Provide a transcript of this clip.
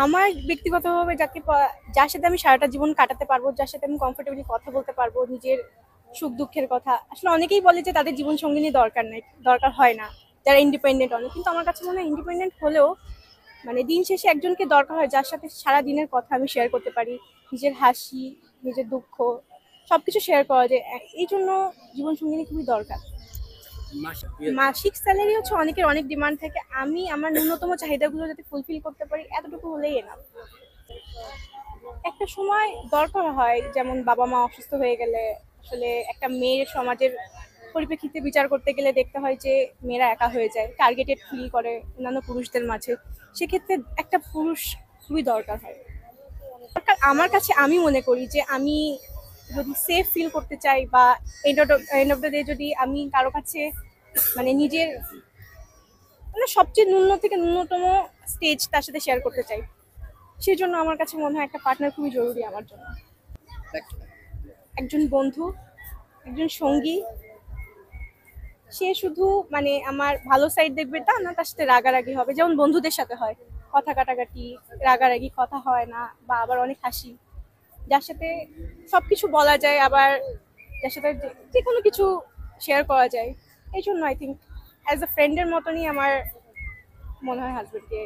আমার ব্যক্তিগতভাবে যার সাথে আমি সারাটা জীবন কাটাতে পারবো, যার সাথে আমি কমফোর্টেবলি কথা বলতে পারবো, নিজের সুখ দুঃখের কথা। আসলে অনেকেই বলে যে তাদের জীবন সঙ্গিনী দরকার নাই, দরকার হয় না, যারা ইন্ডিপেন্ডেন্ট অনেক। কিন্তু আমার কাছে মনে হয় ইন্ডিপেন্ডেন্ট হলেও মানে দিন শেষে একজনকে দরকার হয় যার সাথে সারা দিনের কথা আমি শেয়ার করতে পারি, নিজের হাসি, নিজের দুঃখ সবকিছু শেয়ার করা যায়। এই জন্য জীবন সঙ্গিনী খুবই দরকার। মাসিক স্যালারি হচ্ছে অনেকের অনেক ডিমান্ড থাকে, আমি আমার ন্যূনতম চাহিদাগুলো যাতে ফুলফিল করতে পারি এতটুকু হলেই এনাফ। একটা সময় দরকার হয়, যেমন বাবা মা অসুস্থ হয়ে গেলে আসলে একটা মেয়ের সমাজের পরিপ্রেক্ষিতে বিচার করতে গেলে দেখতে হয় যে মেয়েরা একা হয়ে যায়, টার্গেটেড ফিল করে অন্যান্য পুরুষদের মাঝে। সেক্ষেত্রে একটা পুরুষ খুবই দরকার হয়। দরকার আমার কাছে, আমি মনে করি যে আমি যদি সেফ ফিল করতে চাই বা এন্ড অফ দ্য ডে যদি আমি কারো কাছে মানে নিজের মানে সবচেয়ে ন্যূন থেকে ন্যূনতম স্টেজ তার সাথে শেয়ার করতে চাই, সেই জন্য আমার কাছে মনে হয় একটা পার্টনার খুবই জরুরি আমার জন্য। একজন বন্ধু, একজন সঙ্গী, সে শুধু মানে আমার ভালো সাইড দেখবে তা না, তার সাথে রাগারাগি হবে যেমন বন্ধুদের সাথে হয়, কথা কাটাকাটি, রাগারাগি, কথা হয় না, বা আবার অনেক হাসি, যার সাথে সবকিছু বলা যায়, আবার যার সাথে যে কোনো কিছু শেয়ার করা যায়। এই জন্য আই থিঙ্ক অ্যাজ আ ফ্রেন্ডের মতনই আমার মনে হয় হাজবেন্ডকে